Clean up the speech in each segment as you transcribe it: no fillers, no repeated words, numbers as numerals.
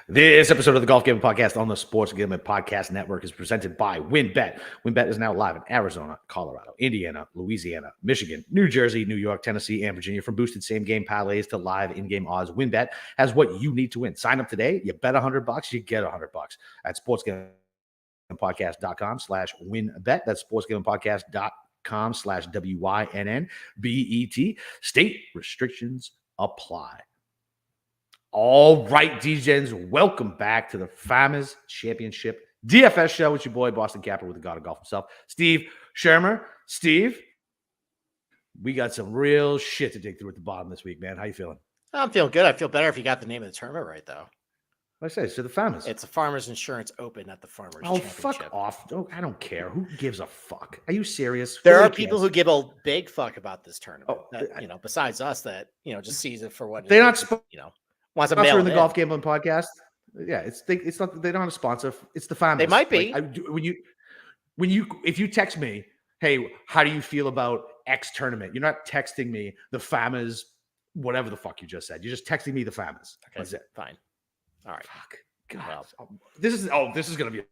This episode of the Golf Gambling Podcast on the Sports Gambling Podcast Network is presented by WynnBET. WynnBET is now live in Arizona, Colorado, Indiana, Louisiana, Michigan, New Jersey, New York, Tennessee, and Virginia. From boosted same-game parlays to live in-game odds, WynnBET has what you need to win. Sign up today. You bet $100, you get $100 at sportsgamblingpodcast.com/WynnBET. That's sportsgamblingpodcast.com/WYNNBET. State restrictions apply. All right, DJs, welcome back to the Farmers Championship DFS show with your boy, Boston Capper, with the god of golf himself, Steve Schirmer. Steve, we got some real shit to dig through at the bottom this week, man. How you feeling? I'm feeling good. I feel better if you got the name of the tournament right, though. What I say, it's the Farmers. It's a Farmers Insurance Open, not the Farmers Championship. Fuck off. I don't care. Who gives a fuck? Are you serious? There are people who give a big fuck about this tournament. Oh, that, besides us, that just sees it for what they're not. Wants to mail in the Golf Gambling Podcast. Yeah, it's not. They don't have a sponsor. It's the Farmers. They might be. If you text me, hey, how do you feel about X tournament? You're not texting me the Farmers, whatever the fuck you just said. You're just texting me the Farmers. Okay, that's it. Fine. All right. Fuck. God. Well, this is gonna be a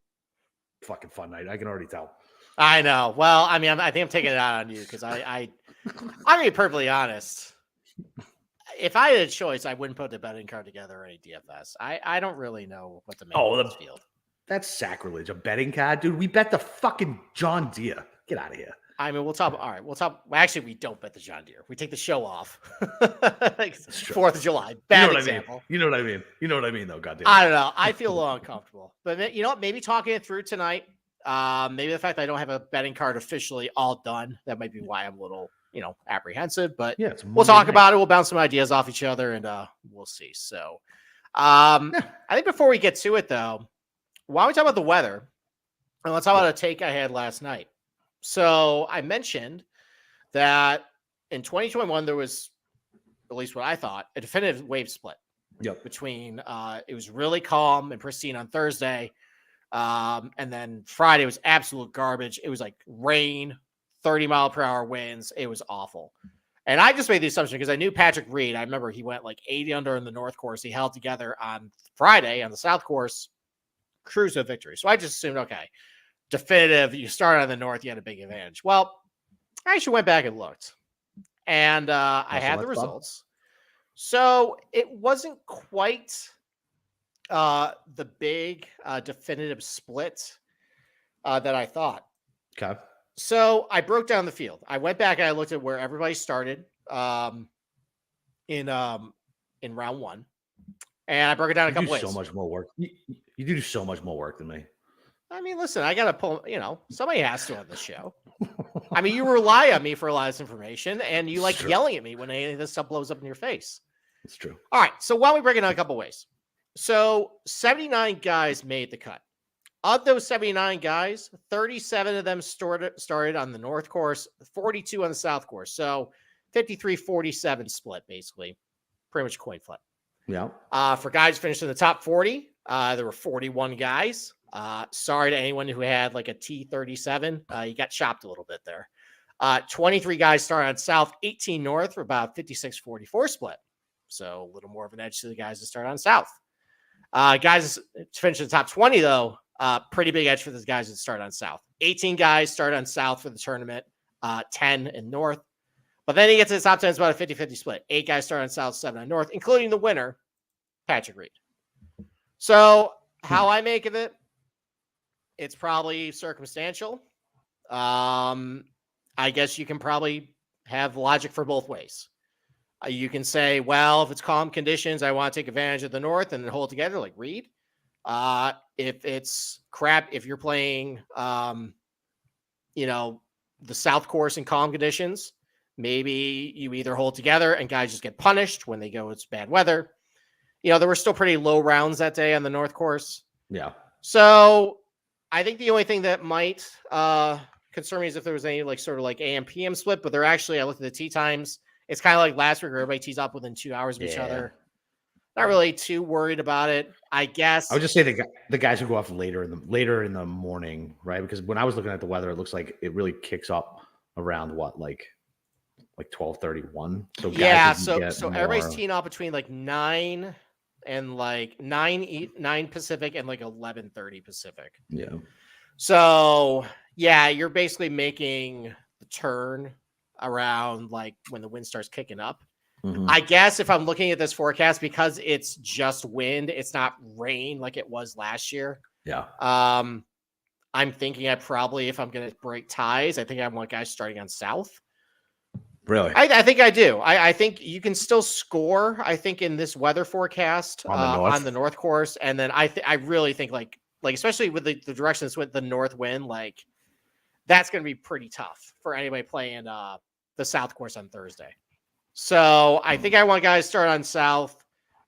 fucking fun night. I can already tell. I know. Well, I mean, I think I'm taking it out on you because I'm gonna be perfectly honest. If I had a choice, I wouldn't put the betting card together or any DFS. I don't really know what to make of this field. That's sacrilege. A betting card, dude. We bet the fucking John Deere. Get out of here. I mean, we'll talk. All right, we'll talk. Well, actually, we don't bet the John Deere. We take the show off. 4th of July. Bad example. You know what I mean? You know what I mean, though. Goddamn. I don't know. I feel a little uncomfortable. But you know what? Maybe talking it through tonight. Maybe the fact that I don't have a betting card officially all done. That might be why I'm a little, apprehensive. But yeah, we'll talk about it. We'll bounce some ideas off each other, and we'll see. So, I think before we get to it, though, why don't we talk about the weather? And let's talk about a take I had last night. So I mentioned that in 2021, there was, at least what I thought, a definitive wave split. Yep. Between it was really calm and pristine on Thursday. And then Friday was absolute garbage. It was like rain, 30-mile-per-hour winds. It was awful. And I just made the assumption because I knew Patrick Reed. I remember he went like 80 under in the North course. He held together on Friday on the South course, cruise to victory. So I just assumed, okay, definitive. You started on the North, you had a big advantage. Well, I actually went back and looked, and I had the results. So it wasn't quite the big definitive split that I thought. Okay. So I broke down the field. I went back and I looked at where everybody started in round one, and I broke it down a couple ways. So much more work. You do so much more work than me. I mean, listen, I got to pull, somebody has to on the show. I mean, you rely on me for a lot of this information, and you like yelling at me when any of this stuff blows up in your face. It's true. All right. So why don't we break it down a couple ways? So 79 guys made the cut. Of those 79 guys, 37 of them started on the North course, 42 on the South course. So 53-47 split, basically. Pretty much coin flip. Yeah. For guys finished in the top 40, there were 41 guys. Sorry to anyone who had like a T37. You got chopped a little bit there. 23 guys started on South, 18 North for about 56-44 split. So a little more of an edge to the guys that start on South. Guys finished in the top 20, though. Pretty big edge for the guys that start on South. 18 guys started on South for the tournament, 10 in North. But then he gets to the top 10, it's about a 50-50 split. 8 guys start on South, 7 on North, including the winner, Patrick Reed. So how I make of it, it's probably circumstantial. I guess you can probably have logic for both ways. You can say, well, if it's calm conditions, I want to take advantage of the North and then hold together like Reed. If it's crap, if you're playing, the South course in calm conditions, maybe you either hold together and guys just get punished when they go, it's bad weather. There were still pretty low rounds that day on the North course. Yeah. So I think the only thing that might concern me is if there was any sort of AM PM split, but they're actually, I looked at the tee times. It's kind of like last week where everybody tees up within 2 hours of each other. Not really too worried about it, I guess. I would just say the guys who go off later in the morning, right? Because when I was looking at the weather, it looks like it really kicks up around what, like 12:31. So yeah, so everybody's teeing off between 9 and like 9 Pacific and like 11:30 Pacific. Yeah. So yeah, you're basically making the turn around like when the wind starts kicking up. Mhm. I guess if I'm looking at this forecast, because it's just wind, it's not rain like it was last year. Yeah. I'm thinking I probably, if I'm going to break ties, I think I want guys starting on south. Really? I think I do. I think you can still score, I think, in this weather forecast on the north course. And then I really think like especially with the direction that's with the north wind, like that's going to be pretty tough for anybody playing the south course on Thursday. So I think I want guys to start on south.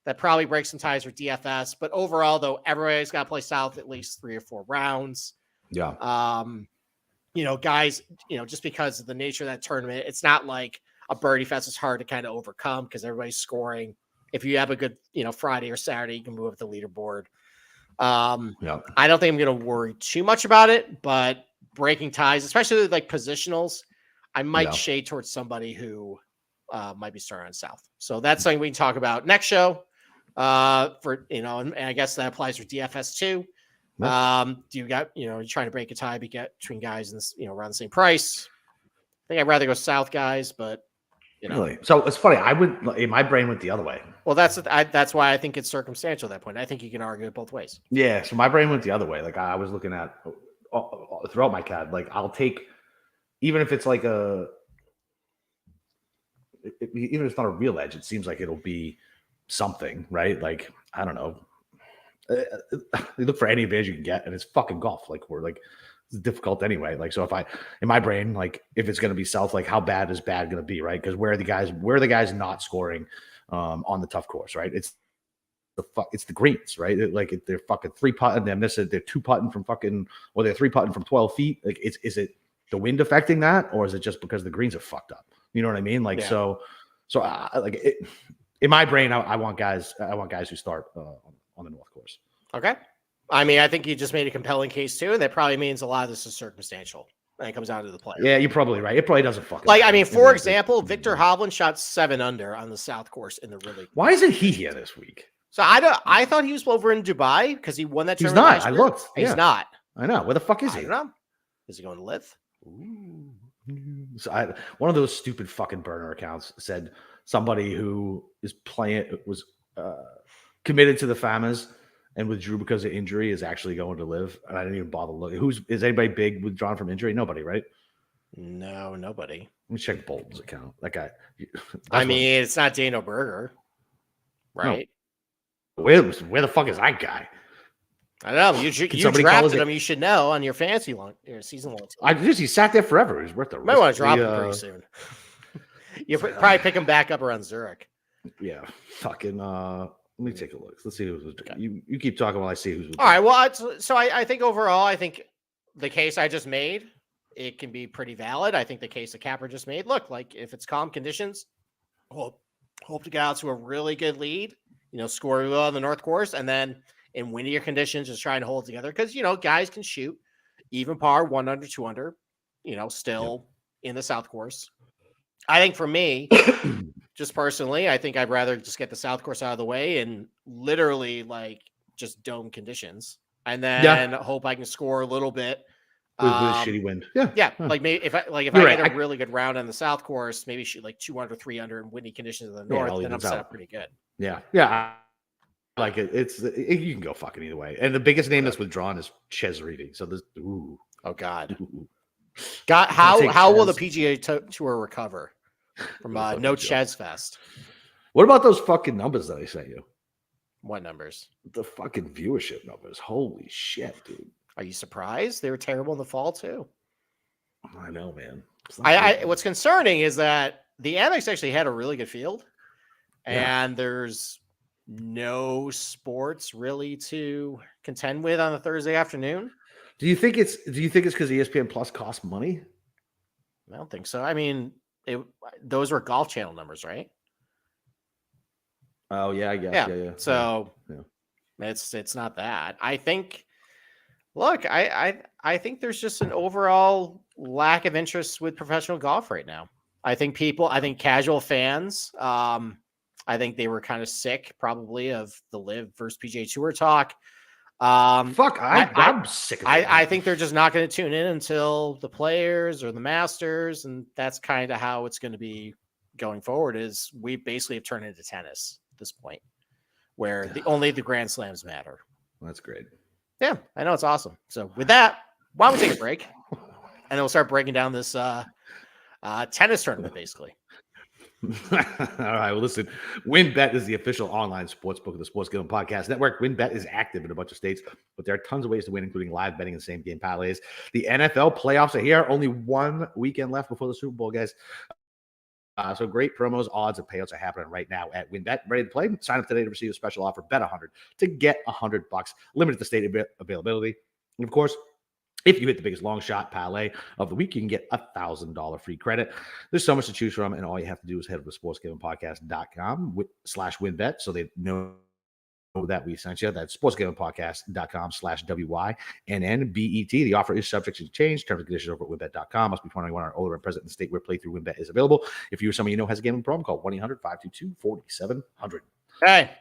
That probably breaks some ties for DFS. But overall, though, everybody's got to play south at least 3 or 4 rounds. Yeah. Guys, just because of the nature of that tournament, it's not like a birdie fest is hard to kind of overcome because everybody's scoring. If you have a good, Friday or Saturday, you can move up the leaderboard. Yeah. I don't think I'm going to worry too much about it, but breaking ties, especially like positionals, I might shade towards somebody who might be starting on south. So that's something we can talk about next show. And I guess that applies for DFS too. Do you got, you're trying to break a tie between guys in this, around the same price? I think I'd rather go south, guys, but Really? So it's funny. My brain went the other way. Well, that's why I think it's circumstantial at that point. I think you can argue it both ways. Yeah. So my brain went the other way. Like I was looking at throughout my CAD, like I'll take, even if it's like even if it's not a real edge, it seems like it'll be something, right? Like, I don't know. You look for any advantage you can get, and it's fucking golf. Like it's difficult anyway. Like, so in my brain, like if it's going to be south, like how bad is bad going to be, right? Because where are the guys not scoring on the tough course, right? It's the greens, right? They're fucking 3-putting, they're missing, they're 2-putting from fucking, or they're 3-putting from 12 feet. Like, is it the wind affecting that, or is it just because the greens are fucked up? You know what I mean? Like, so in my brain, I want guys who start on the north course. Okay. I mean, I think you just made a compelling case too, and that probably means a lot of this is circumstantial when it comes down to the player. Yeah, you're probably right. It probably doesn't fucking like. I mean, for example, Victor Hovland shot 7 under on the south course in the Ridley. Why isn't he here this week? So I thought he was over in Dubai because he won that tournament. He's not. I looked. He's not. I know. Where the fuck is he? I don't know. Is he going to live? Ooh. So one of those stupid fucking burner accounts said somebody who is was committed to the FAMAs and withdrew because of injury is actually going to live. And I didn't even bother looking. Is anybody big withdrawn from injury? Nobody, right? No, nobody. Let me check Bolton's account. That guy. I mean, it's not Dano Berger, right? No. Where the fuck is that guy? I don't know. You drafted him. You should know on your fantasy season long. He sat there forever. He's worth the risk. Might want to drop him pretty soon. You probably pick him back up around Zurich. Yeah, fucking. Let me take a look. Let's see who's. Okay. You keep talking while I see who's. All right. Well, so I think overall, I think the case I just made, it can be pretty valid. I think the case that Capper just made. Look, like if it's calm conditions, hope to get out to a really good lead. Score well on the north course, and then in windier conditions, just trying to hold it together because guys can shoot even par 1 under, 2 under. Still in the south course. I think for me, just personally, I think I'd rather just get the south course out of the way and literally like just dome conditions, and then hope I can score a little bit with shitty wind. Yeah. Like maybe if I get a really good round on the south course, maybe shoot like 2 under, 3 under, and windy conditions in the north, then I'm set up pretty good. Yeah. I like it. You can go fucking either way. And the biggest name that's withdrawn is Chesreavy. So this. Ooh. Oh God. God, how will the PGA Tour recover from no Ches Fest? What about those fucking numbers that I sent you? What numbers? The fucking viewership numbers. Holy shit, dude. Are you surprised? They were terrible in the fall too. I know, man. What's concerning is that the Amex actually had a really good field, and there's no sports really to contend with on a Thursday afternoon. Do you think it's because ESPN Plus costs money? I don't think so. I mean, those were Golf Channel numbers, right? Oh yeah, I guess. Yeah. So it's not that. I think. Look, I think there's just an overall lack of interest with professional golf right now. I think casual fans I think they were kind of sick, probably, of the Live versus PGA Tour talk. I'm sick of it. I think they're just not going to tune in until the Players or the Masters, and that's kind of how it's going to be going forward. Is we basically have turned into tennis at this point, where only the Grand Slams matter. That's great. Yeah, I know, it's awesome. So with that, why don't we take a break, and then we'll start breaking down this tennis tournament, basically. All right. Well, listen, WynnBET is the official online sports book of the Sports Gambling Podcast Network. WynnBET is active in a bunch of states, but there are tons of ways to win, including live betting and same game parlays. The NFL playoffs are here. Only one weekend left before the Super Bowl, guys. So great promos, odds, and payouts are happening right now at WynnBET. Ready to play? Sign up today to receive a special offer. Bet 100 to get $100. Limited to state availability. And of course, if you hit the biggest long shot parlay of the week, you can get $1,000 free credit. There's so much to choose from, and all you have to do is head over to sportsgamblingpodcast.com/WynnBET so they know that we sent you. That's sportsgamblingpodcast.com/WYNNBET. The offer is subject to change. Terms and conditions over at WynnBET.com. Must be 21 or older and present in the state where playthrough WynnBET is available. If you or someone you know has a gambling problem, call 1-800-522-4700. Okay,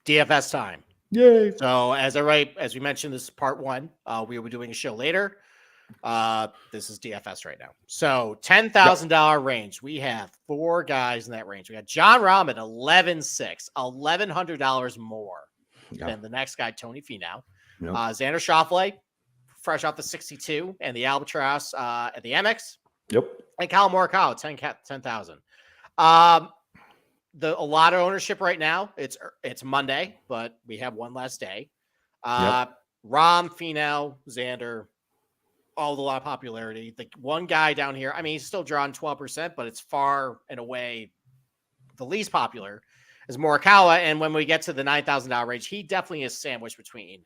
DFS time. Yay. So as we mentioned, this is part one. We will be doing a show later. This is DFS right now. So $10,000 range. We have 4 guys in that range. We got Jon Rahm at 11.6, $1,100 more than the next guy, Tony Finau. Xander Schauffele, fresh off the 62, and the Albatross at the Amex. And Kyle Morikawa, 10,000. A lot of ownership right now. It's Monday, but we have one last day. Rahm, Finau, Xander, all the lot of popularity. The one guy down here, I mean, he's still drawing 12%, but it's far and away the least popular is Morikawa. And when we get to the $9,000 range, he definitely is sandwiched between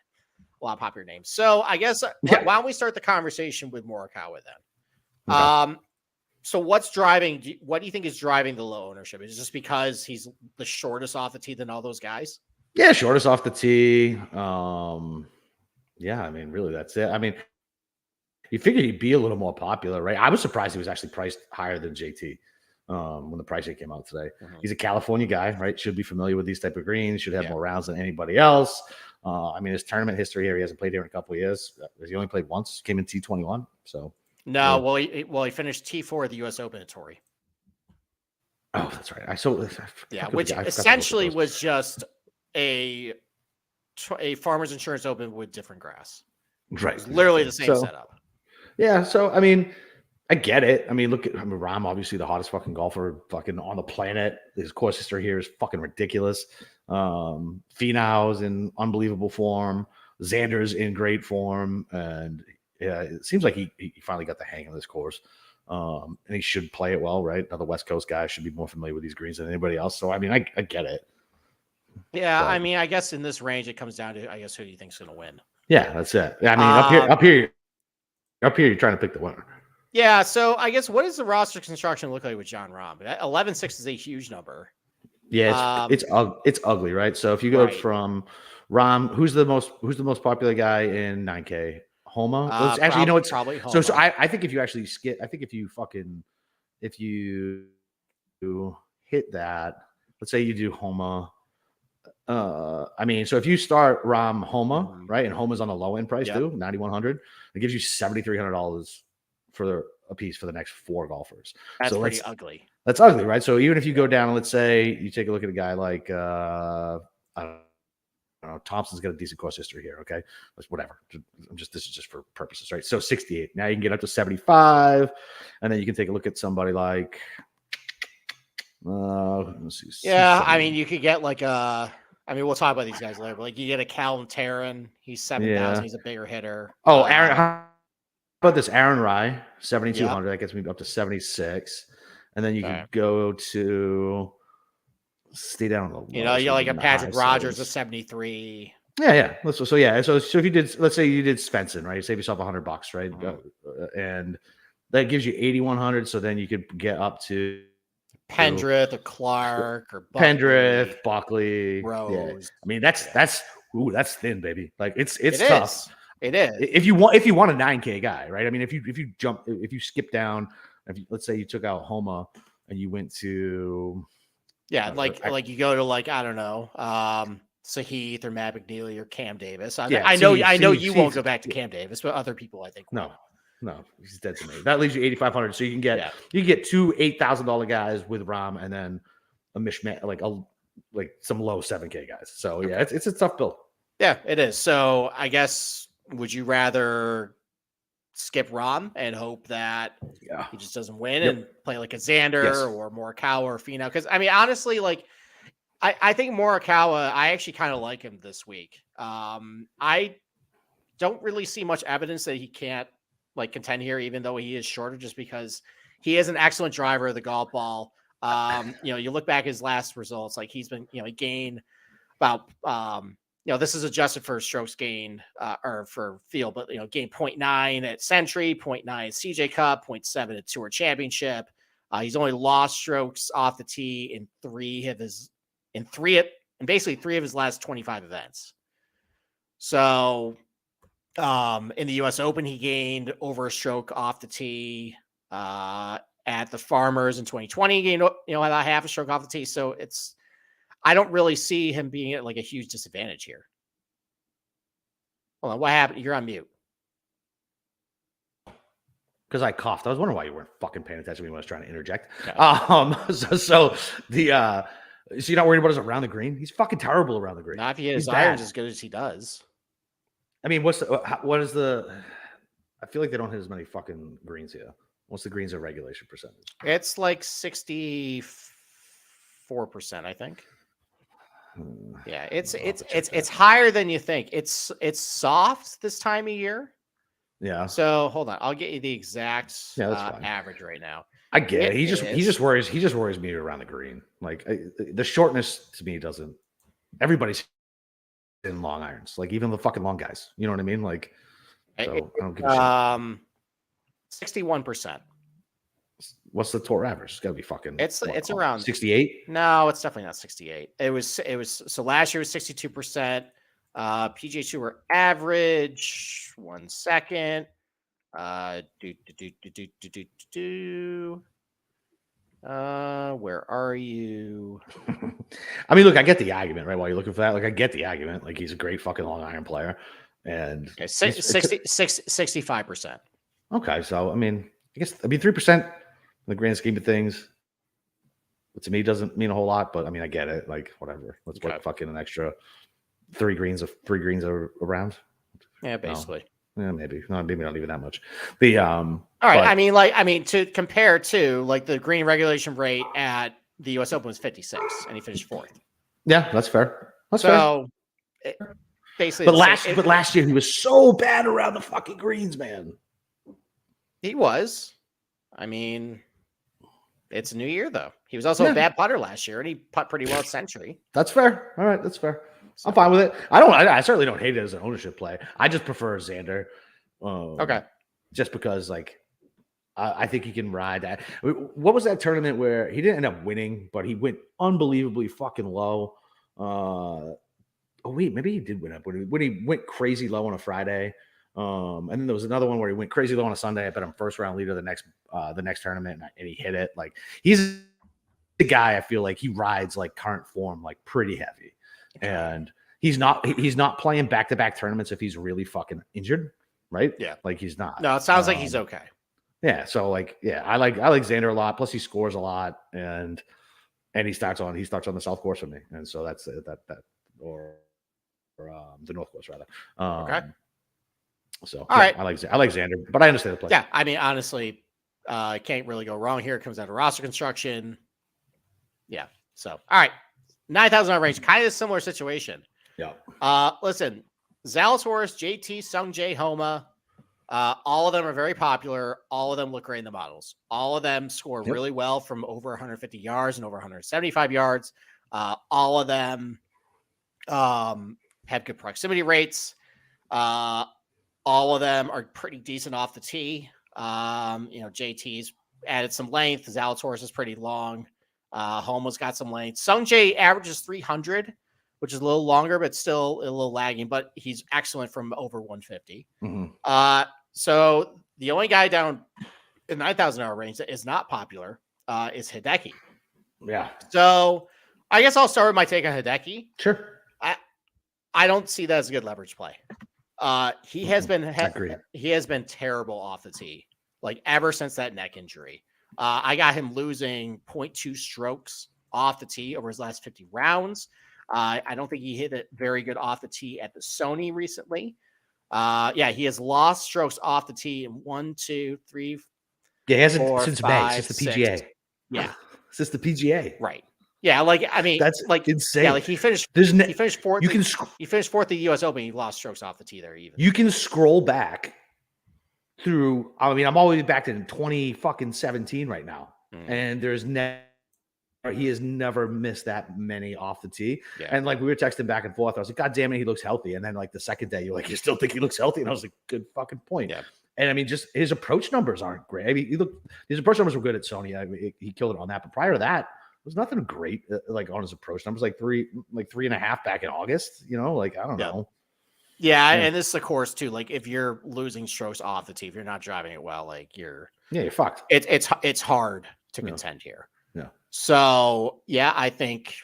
a lot of popular names. So I guess why don't we start the conversation with Morikawa then? Okay. So what do you think is driving the low ownership? Is it just because he's the shortest off the tee than all those guys? Yeah, shortest off the tee. Yeah, I mean, really, that's it. I mean, you figured he'd be a little more popular, right? I was surprised he was actually priced higher than JT when the pricing came out today. He's a California guy, right? Should be familiar with these type of greens, should have more rounds than anybody else. I mean, his tournament history here, he hasn't played here in a couple of years. He only played once, came in T21, so. No, well, he finished T4 at the U.S. Open at Torrey. Oh, that's right. Which essentially was just a Farmers Insurance Open with different grass. Right. It was literally the same setup. Yeah, so, I mean, I get it. I mean, Rahm, obviously the hottest fucking golfer fucking on the planet. His course history here is fucking ridiculous. Finau's in unbelievable form. Xander's in great form. And yeah, it seems like he finally got the hang of this course. And he should play it well, right? Another West Coast guy should be more familiar with these greens than anybody else. So, I mean, I get it. Yeah, but, I mean, I guess in this range, it comes down to, I guess, who do you think's going to win? Yeah, that's it. I mean, up here, you're trying to pick the winner. Yeah, so I guess what does the roster construction look like with Jon Rahm? 11.6 is a huge number. Yeah, it's ugly, right? So if you go from Rahm, who's the most popular guy in 9K? Homa. Actually, you know, it's probably Homa. So I think if you actually skip, I think if you hit that, let's say you do Homa. I mean, so if you start Rahm Homa, right, and Homa's on the low end price too, 9,100, it gives you $7,300 for a piece for the next 4 golfers. That's pretty ugly. That's ugly, right? So even if you go down, let's say you take a look at a guy like I don't know, Thompson's got a decent course history here. Okay, whatever. This is just for purposes, right? So 68. Now you can get up to 75, and then you can take a look at somebody like. Let's see. Yeah, I mean, you could get like I mean, we'll talk about these guys later, but like you get a Callum Tarrant. He's 7,000. He's a bigger hitter. Oh, Aaron. How about this? Aaron Rye, 7,200. That gets me up to 76, and then you can go to. Stay down a little. You know, you're like a Patrick Rogers, a 73. Yeah. So if you did, let's say you did Svensson, right? You save yourself $100, right? And that gives you 8,100. So then you could get up to Pendrith or Clark or Buckley, Rose. Yeah. I mean, that's thin, baby. Like it's tough. It is. If you want a 9K guy, right? I mean, if you skip down, let's say you took out Homa and you went to Yeah, like you go to like I don't know, Sahith or Matt McNeely or Cam Davis. I know you won't go back to Cam Davis, but other people I think will. No, he's dead to me. That leaves you 8,500. So you can get two $8,000 guys with Rom and then a mishmash like some low 7K guys. So yeah, it's a tough build. Yeah, it is. So I guess would you rather skip Rom and hope that he just doesn't win and play like a Xander or Morikawa or Finau? Because I mean, honestly, like I think Morikawa, I actually kind of like him this week. I don't really see much evidence that he can't like contend here, even though he is shorter, just because he is an excellent driver of the golf ball. You look back at his last results, like he's been, he gained about this is adjusted for strokes gained or for field, but gained 0.9 at Century, 0.9 at CJ Cup, 0.7 at Tour Championship. He's only lost strokes off the tee in three of his last 25 events. So in the US Open, he gained over a stroke off the tee. At the Farmers in 2020, he gained about half a stroke off the tee. So I don't really see him being at like a huge disadvantage here. Hold on, what happened? You're on mute. Because I coughed. I was wondering why you weren't fucking paying attention when I was trying to interject. Okay. So you're not worried about his around the green? He's fucking terrible around the green. Not if he his irons as good as he does. I mean, what is the? I feel like they don't hit as many fucking greens here. What's the greens of regulation percentage? It's like 64%, I think. Yeah, it's higher than you think. It's soft this time of year. Yeah. So hold on, I'll get you the exact average right now. I get it. He just worries me around the green. Like the shortness to me doesn't. Everybody's in long irons, like even the fucking long guys. You know what I mean? Like, so I don't give a shit. 61%. What's the tour average? It's gotta be fucking. It's around 68. No, it's definitely not 68. It was so last year was 62%. PGA Tour average. 1 second. Where are you? I mean, look, I get the argument, right? While you're looking for that, like I get the argument. Like he's a great fucking long iron player, and 65%. Okay, so I mean 3% in the grand scheme of things, to me doesn't mean a whole lot. But I mean, I get it. Like whatever. Let's put fucking an extra 3 greens around. Yeah, basically. No. Yeah, maybe. No, maybe not even that much. The all right. But, I mean, to compare to like the green regulation rate at the US Open was 56, and he finished 4th. Yeah, that's fair. Fair. Basically, but last year he was so bad around the fucking greens, man. He was. I mean, it's a new year though. He was also a bad putter last year, and he putt pretty well at Century. That's fair. All right, that's fair. I'm fine with it. I certainly don't hate it as an ownership play. I just prefer Xander. Okay. Just because, like, I think he can ride that. What was that tournament where he didn't end up winning, but he went unbelievably fucking low? Maybe he did win up when he went crazy low on a Friday. And then there was another one where he went crazy low on a Sunday. I bet him first round leader the next tournament, and he hit it. Like he's the guy. I feel like he rides like current form, like pretty heavy, and he's not playing back-to-back tournaments if he's really fucking injured, right? Yeah, like he's not. No, it sounds like he's okay. Yeah, so like, I like Xander a lot. Plus, he scores a lot, and he starts on the South Course with me, and so that's the North Course rather. Okay. So all right, I like Xander, but I understand the play. Yeah, I mean, honestly, can't really go wrong here. It comes down to roster construction. Yeah. So all right, $9,000 range, kind of a similar situation. Yeah. Listen, Zalatoris, JT, Sungjae, Homa, all of them are very popular. All of them look great in the models. All of them score really well from over 150 yards and over 175 yards. All of them have good proximity rates. All of them are pretty decent off the tee. JT's added some length. Zalatoris is pretty long. Homa's got some length. Sungjae averages 300, which is a little longer, but still a little lagging, but he's excellent from over 150. Mm-hmm. So the only guy down in $9,000 range that is not popular is Hideki. Yeah. So I guess I'll start with my take on Hideki. Sure. I don't see that as a good leverage play. He has been terrible off the tee, like ever since that neck injury. I got him losing 0.2 strokes off the tee over his last 50 rounds. I don't think he hit it very good off the tee at the Sony recently. He has lost strokes off the tee in 1, 2, 3. Yeah, he hasn't 4, since 5, May, since the PGA. 6. Yeah, since the PGA. Right. Yeah, like I mean, that's like insane. Yeah, like he finished. He finished fourth. He finished fourth at the U.S. Open. He lost strokes off the tee there. Even you can scroll back through. I mean, I'm all the way back to 2017 right now, and there's he has never missed that many off the tee. Yeah. And like we were texting back and forth. I was like, God damn it, he looks healthy. And then like the second day, you're like, you still think he looks healthy? And I was like, good fucking point. Yeah. And I mean, just his approach numbers aren't great. I mean, his approach numbers were good at Sony. I mean, he killed it on that. But prior to that, there's nothing great like on his approach numbers, like 3.5 back in August. You know, like I don't know. Yeah, and this is of course too. Like if you're losing strokes off the tee, if you're not driving it well, like you're fucked. It's hard to contend here. Yeah. So yeah, I think.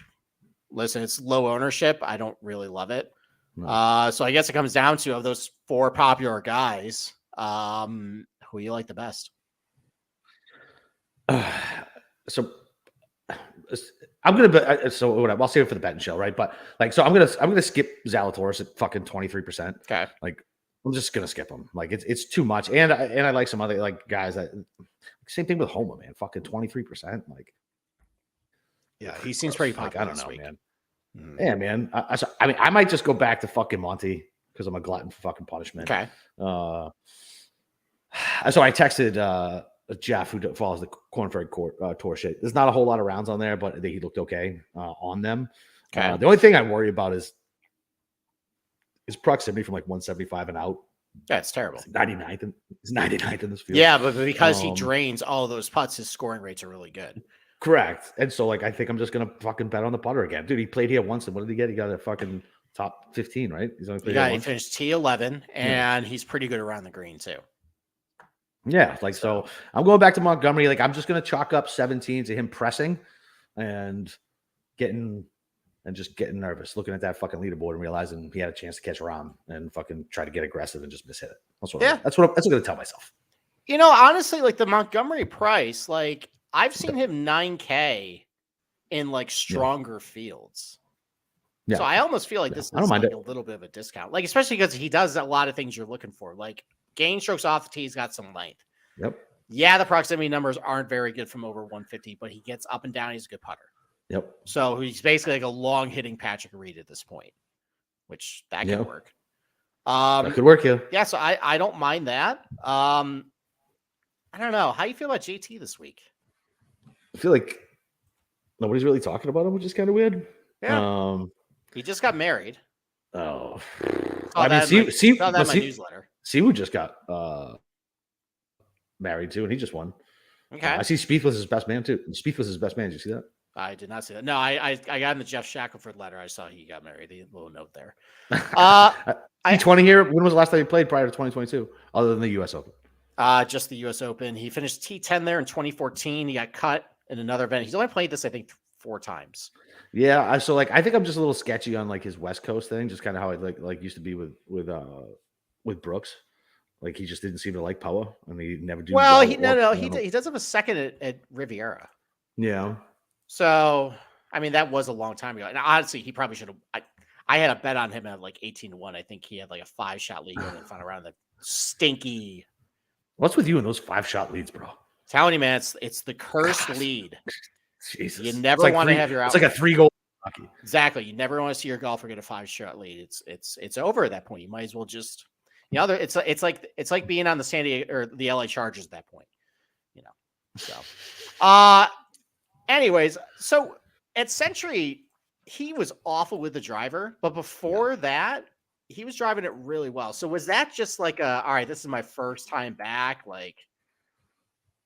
Listen, it's low ownership. I don't really love it. No. So I guess it comes down to of those 4 popular guys, who you like the best. So I'm gonna so whatever. I'll save it for the betting show, right? But like, so I'm gonna skip Zalatoris at fucking 23%. Okay, like I'm just gonna skip him. Like it's too much, and I like some other like guys that same thing with Homa, man. Fucking 23%. Like, yeah, he seems pretty popular. Like, I don't know, man. Yeah, man. I mean, I might just go back to fucking Monty because I'm a glutton for fucking punishment. Okay. So I texted Jeff, who follows the Corn Ferry Tour shit. There's not a whole lot of rounds on there, but he looked okay on them. Okay. The only thing I worry about is his proximity from like 175 and out. Yeah, it's terrible. He's 99th in this field. Yeah, but because he drains all of those putts, his scoring rates are really good. Correct. And so, like, I think I'm just gonna fucking bet on the putter again, dude. He played here once, and what did he get? He got a fucking top 15, right? He's only played here once. He finished T11, and he's pretty good around the green too. Yeah, like so I'm going back to Montgomery. Like I'm just gonna chalk up 17 to him pressing and getting nervous, looking at that fucking leaderboard and realizing he had a chance to catch Rahm and fucking try to get aggressive and just miss hit it. That's what I'm gonna tell myself. You know, honestly, like the Montgomery price, like I've seen him 9K in like stronger fields. Yeah. So I almost feel like this is like a little bit of a discount, like especially because he does a lot of things you're looking for, like gain strokes off the tee. He's got some length. Yep. Yeah, the proximity numbers aren't very good from over 150, but he gets up and down. He's a good putter. Yep. So he's basically like a long hitting Patrick Reed at this point, which that could work. That could work, yeah. Yeah, so I don't mind that. I don't know. How you feel about JT this week? I feel like nobody's really talking about him, which is kind of weird. Yeah. He just got married. Oh. I mean, see my newsletter. Siwoo just got married too, and he just won. Okay. I see Spieth was his best man too. Spieth was his best man. Did you see that? I did not see that. No, I got in the Jeff Shackelford letter. I saw he got married. The little note there. T20 here. When was the last time he played prior to 2022, other than the U.S. Open? Just the U.S. Open. He finished T10 there in 2014. He got cut in another event. He's only played this, I think, 4 times. Yeah. So like, I think I'm just a little sketchy on like his West Coast thing, just kind of how I like used to be with Brooks. Like he just didn't seem to like Poa, and he never do. Well, he does have a second at Riviera. Yeah. So I mean, that was a long time ago. And honestly, he probably should have. I had a bet on him at like 18-1. I think he had like a 5-shot lead and found around the stinky. What's with you and those 5-shot leads, bro? Telling you, man, it's the cursed lead. Jesus, you never want to have your. It's like a 3-goal hockey. Exactly. You never want to see your golfer get a 5-shot lead. It's over at that point. You might as well just. You know, it's like being on the San Diego or the LA Chargers at that point, you know. So, anyways, so at Century, he was awful with the driver, but before that, he was driving it really well. So was that just like all right, this is my first time back, like,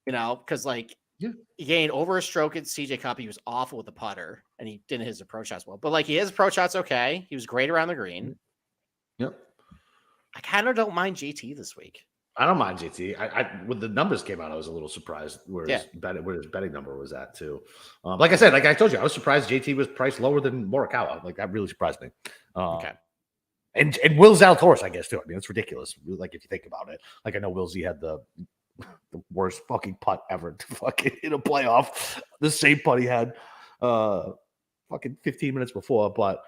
you know, because like he gained over a stroke at CJ Cup. He was awful with the putter, and he didn't hit his approach shots well. But like his approach shots okay. He was great around the green. Yep. I kind of don't mind JT this week. I don't mind JT. When the numbers came out, I was a little surprised where Yeah. his betting number was at too. Like I said, like I told you, I was surprised JT was priced lower than Morikawa. Like that really surprised me. Okay. And Will Zalatoris, I guess too. I mean, it's ridiculous. Like if you think about it, like I know Will Z had the worst fucking putt ever to fucking in a playoff. The same putt he had fucking 15 minutes before, but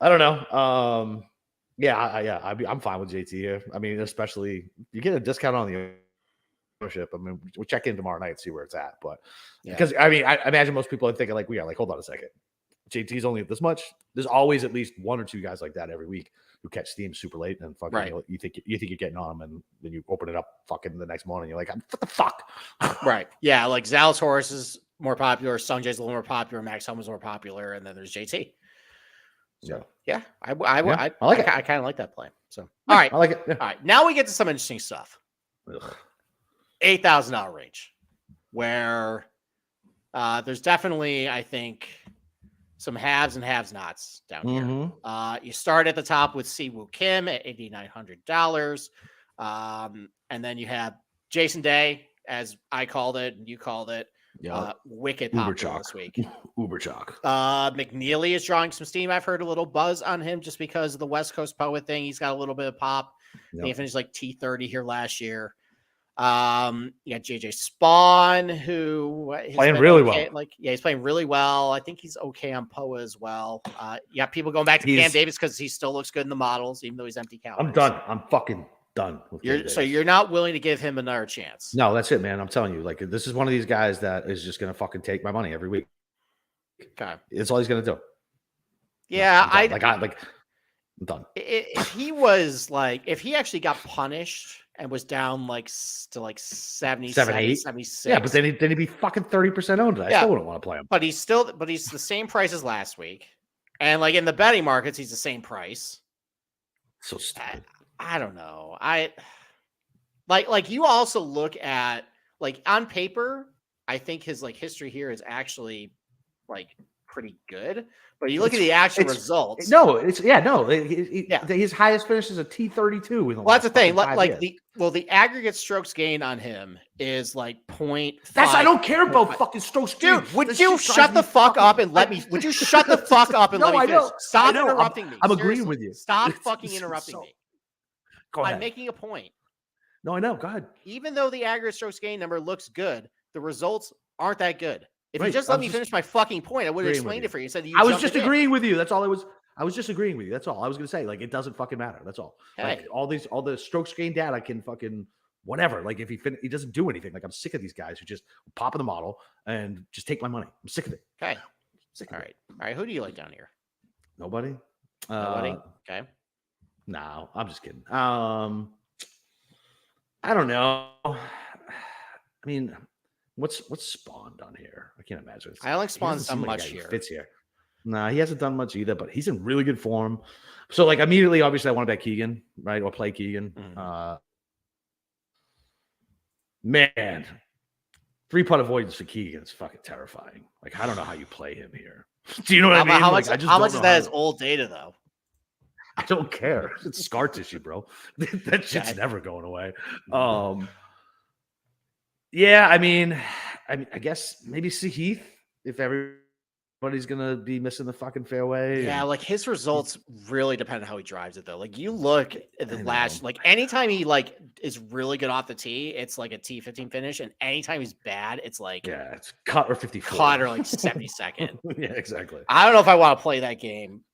I don't know. I'm fine with JT here. I mean, especially you get a discount on the ownership. I mean, we'll check in tomorrow night and see where it's at. But because I mean, I imagine most people are thinking like we are. Like, hold on a second, JT's only this much. There's always at least one or two guys like that every week who catch steam super late and fucking you think you're getting on them, and then you open it up fucking the next morning. You're like, what the fuck? Right. Yeah. Like Zalatoris is more popular. Sungjae's a little more popular. Max Hellman's more popular, and then there's JT. So yeah, I kind of like that play. So all right, I like it. Yeah. All right, now we get to some interesting stuff. $8,000 range, where there's definitely, I think, some haves and have-nots down here. You start at the top with Siwoo Kim at $8,900, and then you have Jason Day, as I called it and you called it. Wicked popular this week. Uber chalk. McNeely is drawing some steam. I've heard a little buzz on him just because of the West Coast Poet thing. He's got a little bit of pop. He finished like T30 here last year. You got JJ Spawn, who playing really well. He's playing really well. I think he's okay on POA as well. You got people going back to Cam Davis because he still looks good in the models, even though he's empty calories. I'm done. I'm fucking done. So you're not willing to give him another chance? No, that's it, man. I'm telling you, like this is one of these guys that is just gonna fucking take my money every week. Okay, it's all he's gonna do. Yeah, I'm done. If he actually got punished and was down to 77, 76. Yeah, but then he'd be fucking 30% owned. I still wouldn't want to play him. But he's the same price as last week. And like in the betting markets, he's the same price. So stupid. I don't know. Like you also look at like on paper, I think his like history here is actually like pretty good. But you look at the actual results. His highest finish is a T32. Well, that's the thing. The aggregate strokes gain on him is like 0.5. I don't care about fucking strokes gain. Dude, would you shut the fuck up and let me? Would you shut the fuck up and let me finish? Stop interrupting me. I'm agreeing with you. Stop fucking interrupting me. Go ahead. I'm making a point. No, I know. Go ahead. Even though the aggregate strokes gain number looks good, the results aren't that good. If you just let me finish my fucking point, I would have explained it for you. You said I was just agreeing with you. That's all I was. I was just agreeing with you. That's all I was going to say. Like, it doesn't fucking matter. That's all. Hey. Like, all the strokes gain data can fucking whatever. Like, if he doesn't do anything. Like, I'm sick of these guys who just pop in the model and just take my money. I'm sick of it. Okay. All right. Who do you like down here? Nobody. Nobody. Okay. No, I'm just kidding. I don't know. I mean, what's Spawn on here? I can't imagine. I don't think Spawn's done much here. Fits here. Nah, he hasn't done much either, but he's in really good form. So, like, immediately, obviously, I want to bet Keegan, right? Or play Keegan. Mm-hmm. Man, 3-putt avoidance for Keegan is fucking terrifying. Like, I don't know how you play him here. Do you know what I mean? How much of that is old data, though? I don't care. It's scar tissue, bro. That shit's never going away. Yeah, I mean, I guess maybe Sahith if everybody's gonna be missing the fucking fairway. Yeah, like his results really depend on how he drives it, though. Like you look at the last, like anytime he like is really good off the tee, it's like a T15 finish, and anytime he's bad, it's like it's cut or 54, cut or like 72nd. Yeah, exactly. I don't know if I want to play that game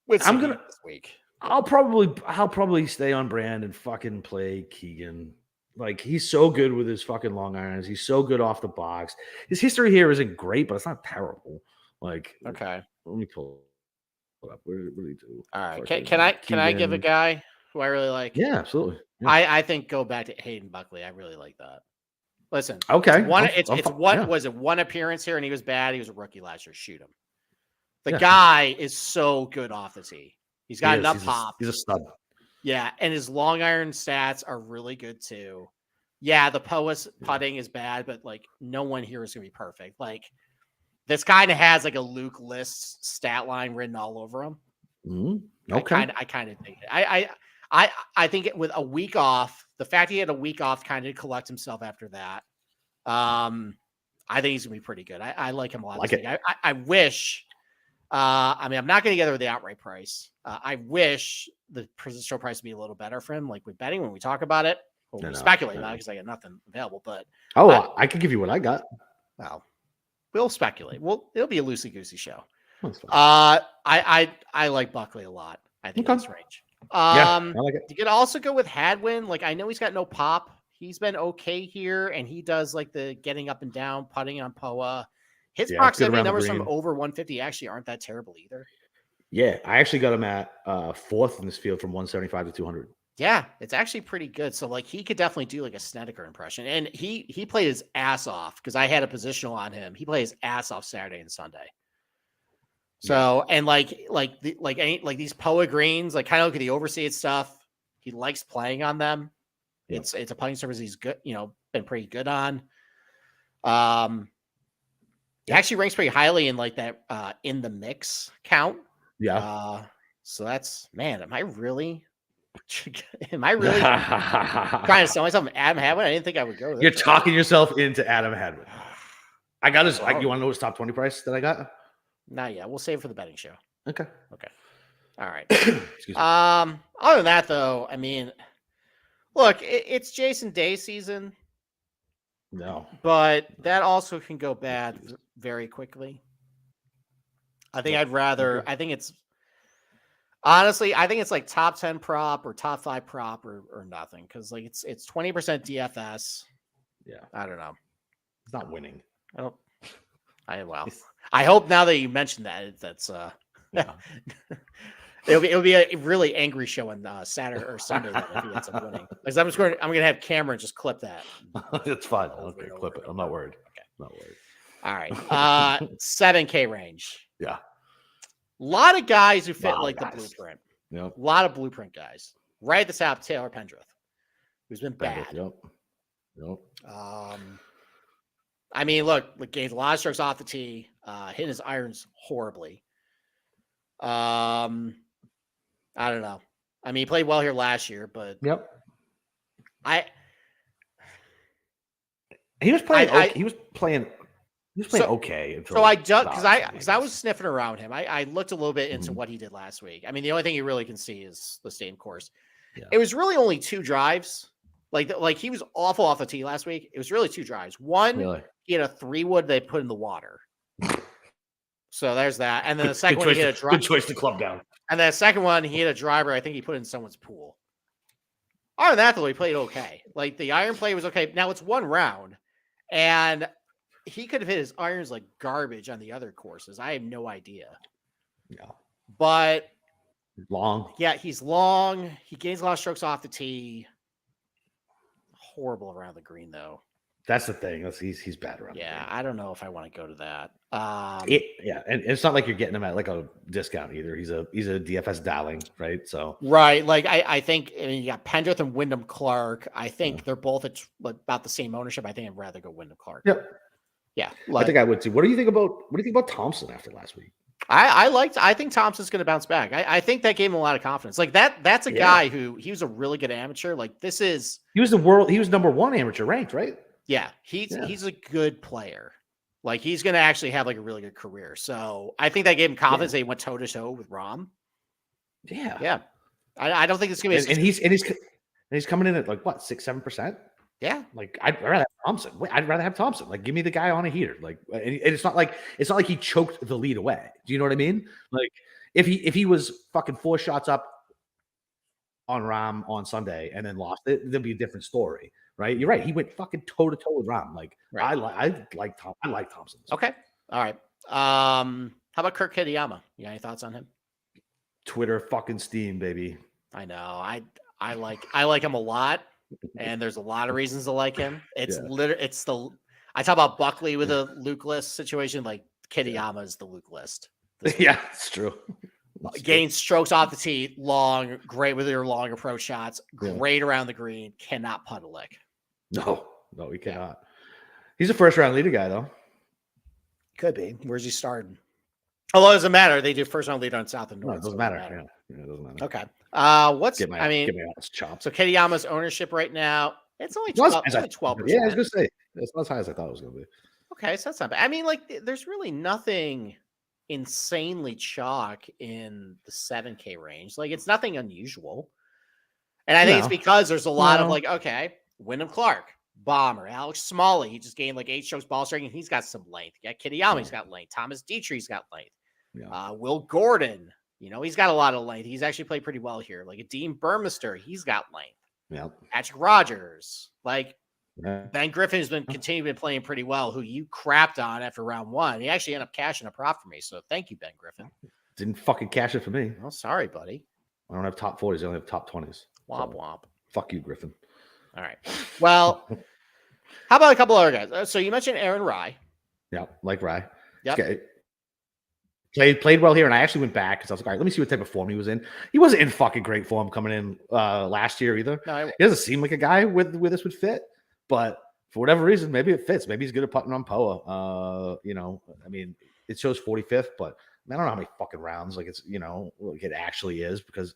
with Sahith this week. I'll probably stay on brand and fucking play Keegan. Like, he's so good with his fucking long irons. He's so good off the box. His history here isn't great, but it's not terrible. Like, okay, let me pull it up. What did he do? All right, can I give a guy who I really like? Yeah, absolutely. Yeah. I think go back to Hayden Buckley. I really like that. Listen, okay, was it one appearance here and he was bad? He was a rookie last year. Shoot him. The guy is so good off the tee. He's got enough pop. He's a stud. Yeah, and his long iron stats are really good too. Yeah, the POA putting is bad, but like no one here is gonna be perfect. Like this kind of has like a Luke List stat line written all over him. Mm-hmm. Okay, I kind of think it. I think with a week off, the fact he had a week off kind of collect himself after that. I think he's gonna be pretty good. I like him a lot. Like it. I wish. I mean, I'm not going to get with the outright price. I wish the positional price would be a little better for him, like with betting when we talk about it. We'll speculate about it because I got nothing available. But I can give you what I got. Well, we'll speculate. It'll be a loosey goosey show. I like Buckley a lot. I think in this range. I like it. You could also go with Hadwin. Like, I know he's got no pop. He's been okay here, and he does like the getting up and down, putting on POA. His proximity numbers from over 150 actually aren't that terrible either. Yeah, I actually got him at 4th in this field from 175 to 200. Yeah, it's actually pretty good. So like he could definitely do like a Snedeker impression. And he played his ass off because I had a positional on him. He played his ass off Saturday and Sunday. So and like these POA greens, like kind of look at the overseed stuff. He likes playing on them. Yep. It's a putting surface he's good, been pretty good on. He actually ranks pretty highly in like that in the mix count. Yeah. So that's am I really trying to sell myself Adam Hadwin? I didn't think I would go there. You're talking yourself into Adam Hadwin. I got his you want to know his top 20 price that I got? Not yet. We'll save it for the betting show. Okay. All right. Other than that though, I mean, look, it's Jason Day season. No. But that also can go bad very quickly. I think I think it's like top 10 prop or top 5 prop or nothing. Because like it's 20% DFS. Yeah. I don't know. It's not winning. I hope now that you mentioned that's it'll be a really angry show on Saturday or Sunday if he ends up winning. Because I'm gonna have Cameron just clip that. It's fine. Okay, clip it. I'm not worried. Okay. Not worried. All right. 7K range. Yeah. A lot of guys who fit like the blueprint. Yep. A lot of blueprint guys. Right at the top, Taylor Pendrith, who's been bad. Yep. I mean, look, gains a lot of strokes off the tee, hitting his irons horribly. I don't know. I mean, he played well here last year, but he was playing. He was playing okay. So I just because I was sniffing around him. I looked a little bit into what he did last week. I mean, the only thing you really can see is the same course. Yeah. It was really only 2 drives. Like he was awful off the tee last week. It was really 2 drives. One, he had a 3-wood they put in the water. So there's that. And then the second one, he hit a drive. Good choice to club down. And then the second one, he hit a driver. I think he put in someone's pool. Other than that, though, he played okay. Like the iron play was okay. Now it's 1 round, and he could have hit his irons like garbage on the other courses. I have no idea. Yeah. But long. Yeah, he's long. He gains a lot of strokes off the tee. Horrible around the green, though. That's the thing. He's bad around. Yeah, I don't know if I want to go to that. And it's not like you're getting him at like a discount either. He's a DFS darling, right? So right, like I think you got Pendrith and Wyndham Clark. I think they're both about the same ownership. I think I'd rather go Wyndham Clark. Yep. Yeah, I think I would too. What do you think about Thompson after last week? I think Thompson's going to bounce back. I think that gave him a lot of confidence. Like that's a guy who he was a really good amateur. Like he was number 1 amateur ranked, right? Yeah, he's a good player. Like he's going to actually have like a really good career. So I think that gave him confidence. That he went toe to toe with Rahm. Yeah. I don't think it's going to be. And he's coming in at like what 6-7%. Yeah, like I'd rather have Thompson. I'd rather have Thompson. Like, give me the guy on a heater. Like, and it's not like he choked the lead away. Do you know what I mean? Like, if he was fucking 4 shots up on Rahm on Sunday and then lost it, there'd be a different story, right? You're right. He went fucking toe to toe with Rahm. Like, right. I like Thompson. Okay, all right. How about Kirk Kitayama? You got any thoughts on him? Twitter fucking steam, baby. I know. I like him a lot. And there's a lot of reasons to like him. It's I talk about Buckley with a Luke List situation. Like Kitayama is the Luke List. Yeah, it's true. Gains strokes off the tee, long, great with your long approach shots, great around the green, cannot putt a lick. No, he cannot. Yeah. He's a first round leader guy though. Could be. Where's he starting? Although it doesn't matter. They do first round lead on South and No, North. it doesn't matter. Yeah, it doesn't matter. Okay. What's Get my ass chopped. So Kitayama's ownership right now, it's only 12%. Yeah, I was gonna say it's not as high as I thought it was gonna be. Okay, so that's not bad. I mean, like, there's really nothing insanely chalk in the 7K range. Like, it's nothing unusual. And I think it's because there's a lot of like, okay, Wyndham Clark, bomber, Alex Smalley. He just gained like 8 strokes ball striking. He's got some length. Yeah, Kitayama's got length. Thomas Dietrich's got length. Yeah. Will Gordon, he's got a lot of length. He's actually played pretty well here. Like a Dean Burmester, he's got length. Yeah. Patrick Rogers, like Ben Griffin has been continuing playing pretty well, who you crapped on after round 1. He actually ended up cashing a prop for me. So thank you, Ben Griffin. Didn't fucking cash it for me. Oh, sorry, buddy. I don't have top 40s. I only have top 20s. Womp womp. Fuck you, Griffin. All right. Well, how about a couple other guys? So you mentioned Aaron Rye. Yeah, like Rye. Yep. Played well here, and I actually went back because I was like, all right, let me see what type of form he was in. He wasn't in fucking great form coming in last year either. No, he doesn't seem like a guy where this would fit, but for whatever reason, maybe it fits. Maybe he's good at putting on POA. I mean, it shows 45th, but I don't know how many fucking rounds like like it actually is because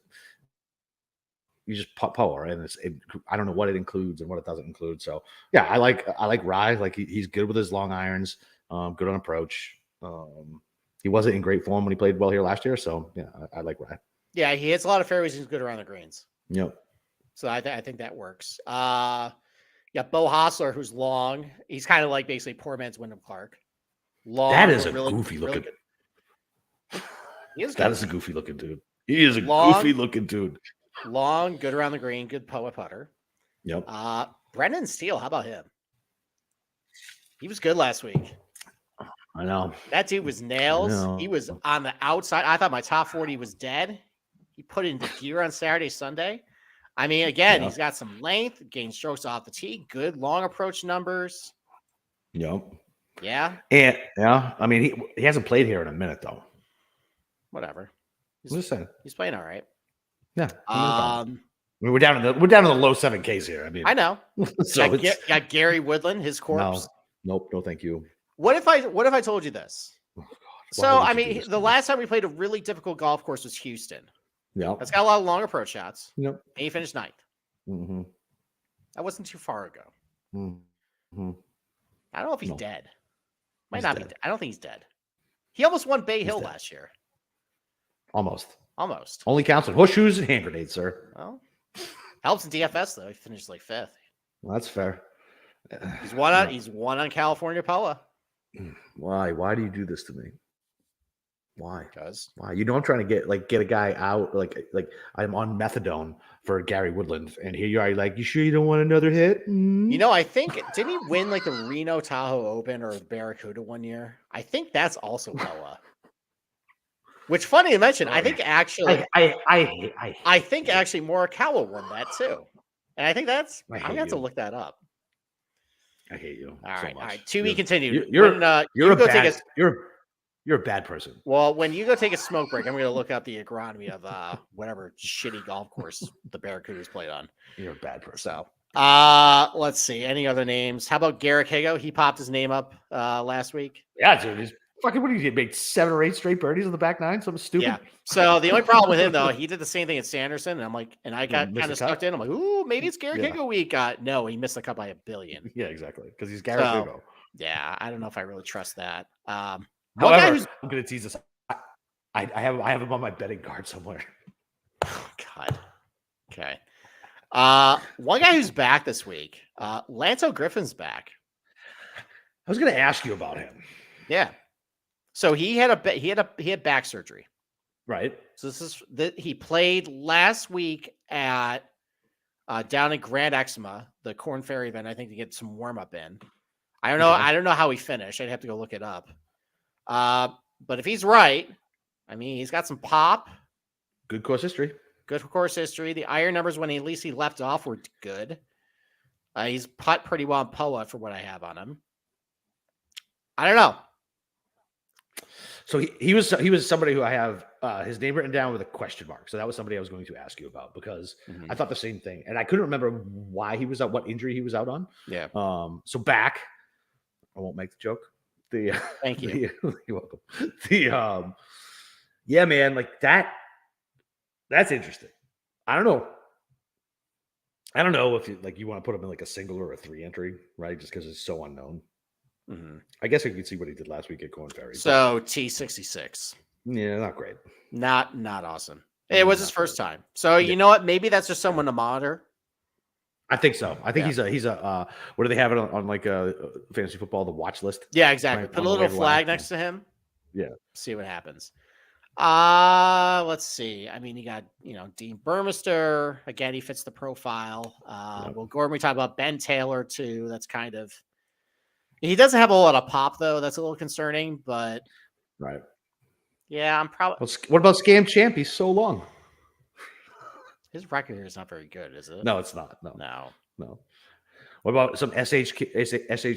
you just putt POA, right? And I don't know what it includes and what it doesn't include. So yeah, I like Rye. Like he's good with his long irons, good on approach. He wasn't in great form when he played well here last year. So yeah, I like Rye. Yeah, he hits a lot of fairways. He's good around the greens. Yep. So I think that works. Yeah, Bo Hostler, who's long. He's kind of like basically poor man's Wyndham Clark. Long. That is a goofy looking. That is a goofy looking dude. He is a goofy looking dude. Long, good around the green, good POA putter. Yep. Brendan Steele, how about him? He was good last week. I know. That dude was nails. He was on the outside. I thought my top 40 was dead. He put it into gear on Saturday, Sunday. I mean, again, he's got some length, gained strokes off the tee, good long approach numbers. Yep. Yeah. And yeah, I mean, he hasn't played here in a minute though. Whatever. He's playing all right. Yeah. I mean, we're down in the low 7Ks here. I mean, I know. So got Gary Woodland, his corpse. No, thank you. What if I told you this? Oh, so I mean, the last time we played a really difficult golf course was Houston. Yeah, that's got a lot of long approach shots. Yep, and he finished 9th. Mm-hmm. That wasn't too far ago. Mm-hmm. I don't know if he's dead. Might not be. I don't think he's dead. He almost won Bay Hill last year. Almost. Only counts in horseshoes and hand grenades, sir. Well, helps in DFS though. He finished like 5th. Well, that's fair. He's won on California POA. Why? Why do you do this to me? Why? Because why? You know I'm trying to get a guy out like I'm on methadone for Gary Woodland, and here you are like, you sure you don't want another hit? Mm-hmm. I think didn't he win like the Reno Tahoe Open or the Barracuda one year? I think that's also POA. Which funny to mention, I think actually I think actually Morikawa won that too, and I think that's I'm gonna have to look that up. I hate you. All right. To be continued. You're a bad person. Well, when you go take a smoke break, I'm going to look up the agronomy of whatever shitty golf course the Barracudas played on. You're a bad person. So, let's see. Any other names? How about Garrick Hago? He popped his name up last week. Yeah, dude. He's fucking. What did he make 7 or 8 straight birdies on the back 9? Something stupid. Yeah. So the only problem with him though, he did the same thing at Sanderson, and I'm like, and I got kind of stuck in. I'm like, ooh, maybe it's Garrick Hago week. No, he missed the cut by 1 billion. Yeah, exactly. Because he's Garrick Hago. Yeah, I don't know if I really trust that. However, I'm going to tease this. I have him on my betting card somewhere. Oh, God. Okay. One guy who's back this week, Lance O'Griffin's back. I was going to ask you about him. Yeah. So he had back surgery. Right. So he played last week at down in Grand Exuma, the Corn Ferry event, I think, to get some warm up in. I don't know. I don't know how he finished. I'd have to go look it up. But if he's right, I mean, he's got some pop. Good course history. The iron numbers when at least he left off were good. He's putt pretty well on POA for what I have on him. I don't know. So he was somebody who I have his name written down with a question mark. So that was somebody I was going to ask you about because I thought the same thing. And I couldn't remember why he was out, what injury he was out on. Yeah. So back, I won't make the joke. Thank you. You're welcome. Yeah, man, like that's interesting. I don't know if you want to put him in like a single or a 3 entry, right? Just because it's so unknown. Mm-hmm. I guess I could see what he did last week at Corn Ferry. So T66. Yeah, not great. Not awesome. It was his first time. So Yeah. you know what? Maybe that's just someone to monitor. I think so. I think he's a what do they have it on like a fantasy football, the watch list? Yeah, exactly. Right, Put a little flag next to him. Yeah. See what happens. Let's see. I mean, you got, Dean Burmester. Again, he fits the profile. Well, Gordon, we talked about Ben Taylor too. That's kind of, he doesn't have a lot of pop though. That's a little concerning, but right. Yeah, I'm probably. What about Scam Champ? He's so long. His record here is not very good, is it? No, it's not. No. What about some SH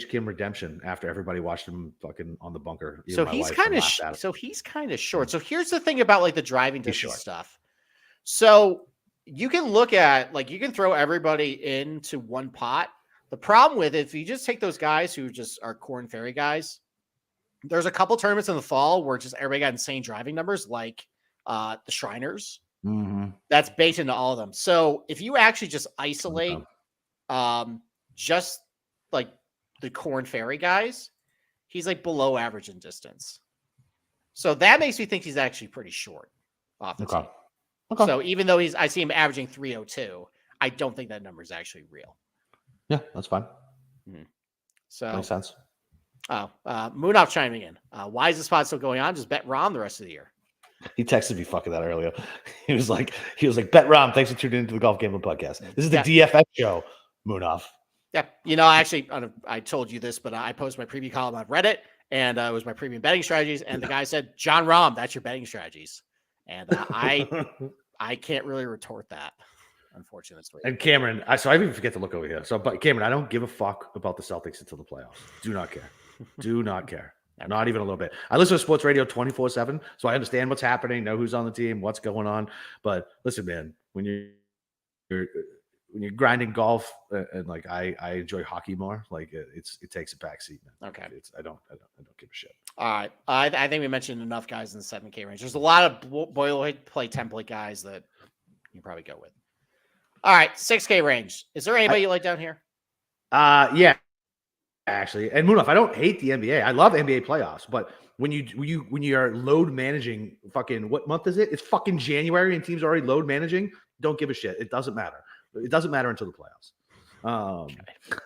Kim redemption after everybody watched him fucking on the bunker? So he's kind of short. So here's the thing about like the driving distance stuff. So you can look at you can throw everybody into one pot. The problem with it, if you just take those guys who just are Corn Ferry guys, there's a couple tournaments in the fall where just everybody got insane driving numbers, like the Shriners. Mm-hmm. That's baked into all of them. So if you actually just isolate just like the Corn Ferry guys, he's like below average in distance. So that makes me think he's actually pretty short off the team. Okay. So even though I see him averaging 302, I don't think that number is actually real. Yeah, that's fine. So makes sense. Moonoff chiming in. Why is the spot still going on? Just bet Rom the rest of the year. He texted me fucking that earlier. He was like, bet Rom. Thanks for tuning into the Golf Gambling Podcast. This is the DFS show, Moonoff. Yeah. Actually, I told you this, but I posted my preview column on Reddit, and it was my premium betting strategies. And the guy said, John Rahm, that's your betting strategies. And I can't really retort that, unfortunately. And Cameron, I even forget to look over here. But Cameron, I don't give a fuck about the Celtics until the playoffs. Do not care. Do not care. Not even a little bit. I listen to sports radio 24/7, so I understand what's happening, know who's on the team, what's going on. But listen, man, when you're grinding golf and like I enjoy hockey more, like it takes a back seat, man. Okay. I don't give a shit. All right. I think we mentioned enough guys in the 7K range. There's a lot of boilerplate template guys that you probably go with. All right, 6K range. Is there anybody you like down here? Yeah. Actually, and Moonoff, I don't hate the NBA. I love NBA playoffs, but when you are load managing, fucking what month is it? It's fucking January, and teams are already load managing. Don't give a shit. It doesn't matter. It doesn't matter until the playoffs. Okay. All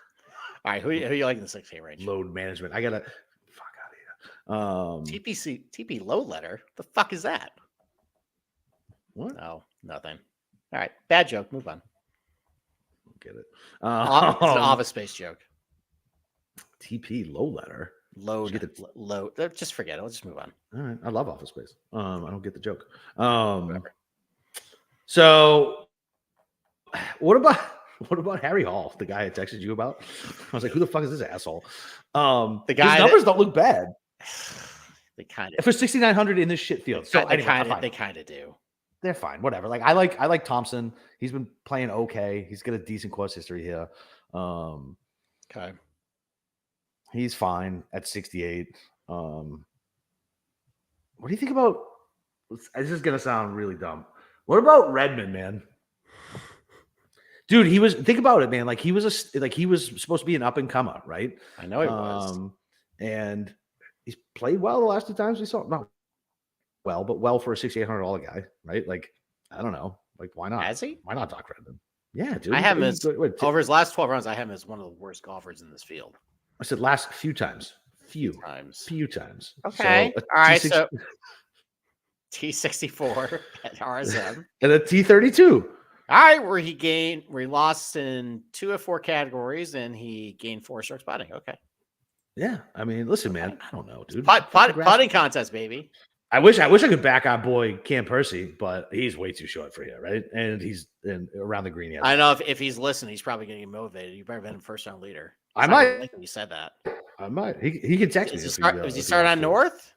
right, who you like in the 6K range? Load management. I gotta fuck out of here. TP load letter. The fuck is that? What? No, nothing. All right, bad joke. Move on. Get it? It's an Office Space joke. TP low letter. Load. Just forget it. Let's just move on. All right. I love Office Space. I don't get the joke. So what about Harry Hall, the guy I texted you about? I was like, who the fuck is this asshole? The guy his numbers don't look bad. They kind of for 6,900 in this shit field. So they kind of do. They're fine. Whatever. Like I like Thompson. He's been playing okay. He's got a decent course history here. Okay. He's fine at 68. What do you think about? This is gonna sound really dumb. What about Redmond, man? Dude, think about it, man. Like he was supposed to be an up and comer, right? I know he was, and he's played well the last 2 times we saw. Not well, but well for a $6,800 guy, right? Like I don't know, like why not? Has he? Why not Doc Redmond? Yeah, dude. I have him as over his last 12 rounds. I have him as one of the worst golfers in this field. I said last few times. Few times. Okay. So, all right. So T64 at RSM and a T32. All right, where he lost in 2 of 4 categories and he gained 4 strokes putting. Okay. Yeah. I mean, listen, man. I don't know, dude. Putting contest, baby. I wish I could back our boy Cam Percy, but he's way too short for you, right? And he's around the green. I know if he's listening, he's probably getting motivated. You better bet him first round leader. I might. Like when you said that. I might. He can text me. Is he starting on North?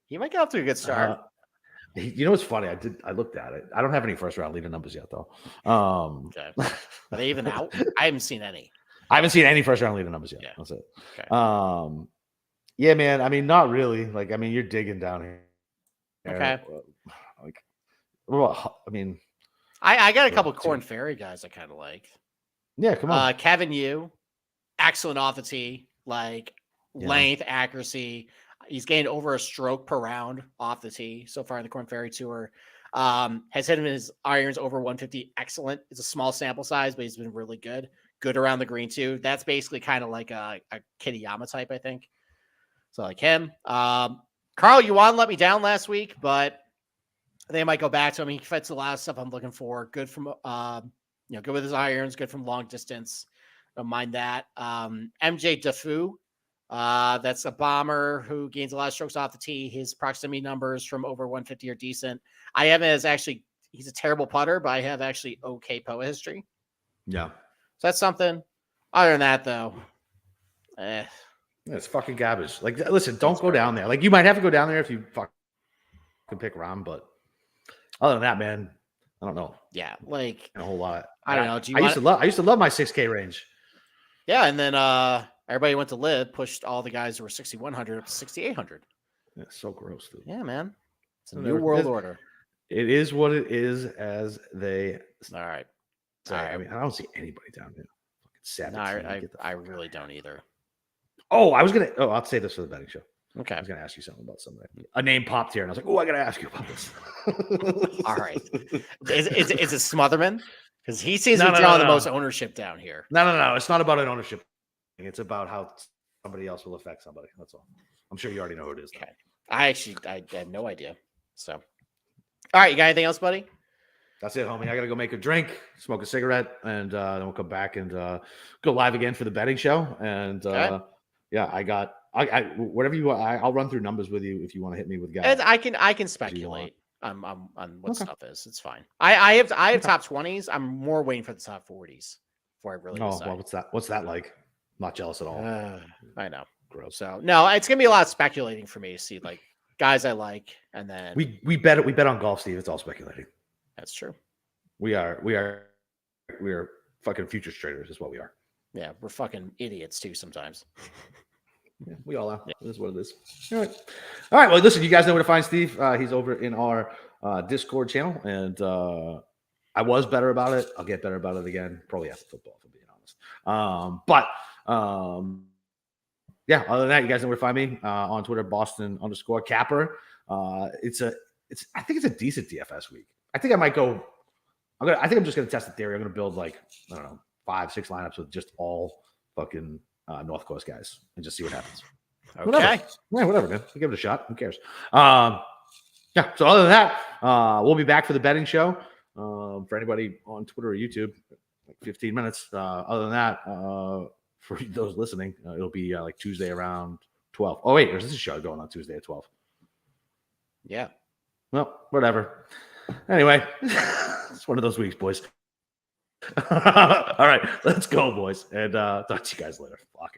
He might get off to a good start. You know what's funny? I looked at it. I don't have any first round leader numbers yet, though. Okay. Are they even out? I haven't seen any. I haven't seen any first round leader numbers yet. Yeah. That's it. Okay. Yeah, man. I mean, not really. Like, I mean, you're digging down here. Okay. Like, well, I mean, I got a couple two. Corn Ferry guys I kind of like. Yeah, come on. Kevin Yu, excellent off the tee, like length, accuracy. He's gained over a stroke per round off the tee so far in the Corn Ferry Tour. Has hit him in his irons over 150. Excellent. It's a small sample size, but he's been really good. Good around the green too. That's basically kind of like a Kitayama type, I think. So like him. Carl Yuan let me down last week, but I think I might go back to him. He fits a lot of stuff I'm looking for. Good from good with his irons, good from long distance. Don't mind that. MJ Defoe. That's a bomber who gains a lot of strokes off the tee. His proximity numbers from over 150 are decent. I have him as actually, he's a terrible putter, but I have actually okay POA history. Yeah. So that's something. Other than that, though, it's fucking garbage. Like, listen, don't go down there. Like, you might have to go down there if you fucking pick Rom, but other than that, man, I don't know. Yeah, like a whole lot. I don't know. I used to love my 6K range. Yeah, and then everybody went to live, pushed all the guys who were 6,100 up to 6,800. Yeah, so gross, dude. Yeah, man. It's a new world order. It is what it is, as they. All right. Say. All right. I mean, I don't see anybody down there. Fucking savage. I really don't either. Oh, I'll say this for the betting show. Okay. I was gonna ask you something about something. A name popped here, and I was like, "Oh, I gotta ask you about this." All right. Is it Smotherman? Because he seems to be drawing the most ownership down here. No. It's not about an ownership thing. It's about how somebody else will affect somebody. That's all. I'm sure you already know who it is. Okay. I had no idea. So, all right. You got anything else, buddy? That's it, homie. I gotta go make a drink, smoke a cigarette, and then we'll come back and go live again for the betting show. And yeah, I whatever you want. I'll run through numbers with you if you want to hit me with guys. I can speculate on what stuff is. It's fine. I have top 20s. I'm more waiting for the top 40s before I really decide. Well, what's that like? Not jealous at all. I know. Gross. So no, it's gonna be a lot of speculating for me to see like guys I like, and then we bet on golf, Steve. It's all speculating. That's true. We are fucking futures traders is what we are. Yeah, we're fucking idiots too sometimes. Yeah, we all are. Yeah. This is what it is. All right. Well, listen, you guys know where to find Steve. He's over in our Discord channel, and I was better about it. I'll get better about it again. Probably after football, if I'm being honest. Yeah. Other than that, you guys know where to find me on Twitter, Boston_Capper. I think it's a decent DFS week. I think I might go. I think I'm just gonna test the theory. I'm gonna build like, I don't know, 5-6 lineups with just all fucking North Coast guys and just see what happens. Okay. Whatever, man. We'll give it a shot. Who cares? Yeah. So other than that, we'll be back for the betting show. For anybody on Twitter or YouTube, like 15 minutes. Other than that, for those listening, it'll be like Tuesday around 12. Oh wait, there's this show going on Tuesday at 12. Yeah. Well, whatever. Anyway, it's one of those weeks, boys. All right, let's go, boys. And talk to you guys later. Fuck.